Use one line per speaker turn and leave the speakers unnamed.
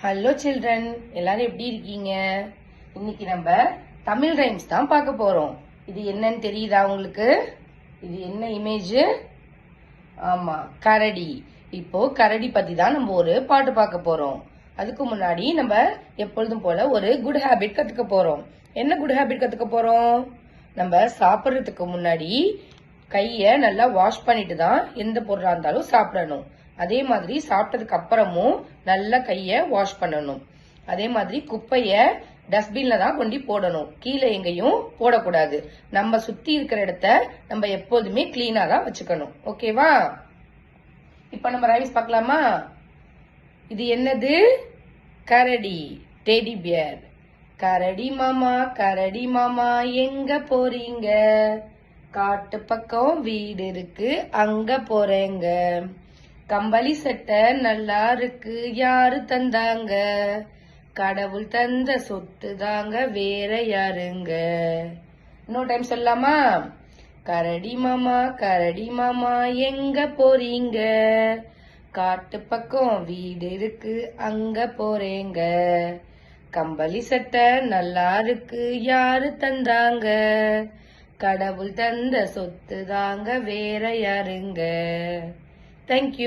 Hello children, எல்லாரும் எப்படி இருக்கீங்க? இன்னைக்கு நம்ம தமிழ் ரைம்ஸ் தான் பார்க்க போறோம். இது என்னன்னு தெரியுதா உங்களுக்கு? இது என்ன இமேஜ்? ஆமா, கரடி. இப்போ கரடி பத்தி தான் நம்ம ஒரு பாட்டு பார்க்க போறோம். அதுக்கு முன்னாடி நம்ம எப்பொழுதும் போல ஒரு குட் ஹேபிட் கத்துக்க போறோம். என்ன குட் ஹேபிட் கத்துக்க போறோம்? நம்ம சாப்பிட்றதுக்கு முன்னாடி கைய நல்லா வாஷ் பண்ணிட்டு தான் எந்த பொருளா இருந்தாலும் சாப்பிடணும். அதே மாதிரி சாப்பிட்டதுக்கு அப்புறமும் நல்லா கைய வாஷ் பண்ணணும். அதே மாதிரி குப்பைய டஸ்ட்பின்ல தான் கொண்டு போடணும். கீழே எங்கேயும் போடக்கூடாது. நம்ம சுத்தி இருக்கிற இடத்த நம்ம எப்போதுமே கிளீனா தான் வச்சுக்கணும். ஓகேவா? இப்ப நம்ம ரைம்ஸ் பார்க்கலாமா? இது என்னது? கரடி, டெடி பியர். கரடி மாமா எங்க போறீங்க? காட்டு பக்கம் வீடு இருக்கு, அங்க போறேங்க. கம்பளி சட்டை நல்லா இருக்கு, யாரு தந்தாங்க? கடவுள் தந்த சொத்து தாங்க, வேற யாருங்க? இன்னொரு டைம் சொல்லலாமா? கரடி மாமா எங்க போறீங்க? காட்டு பக்கம் வீடு இருக்கு, அங்க போறேங்க. கம்பளி சட்டை நல்லா இருக்கு, யாரு தந்தாங்க? கடவுள் தந்த சொத்து தாங்க, வேற யாருங்க? தேங்க்யூ.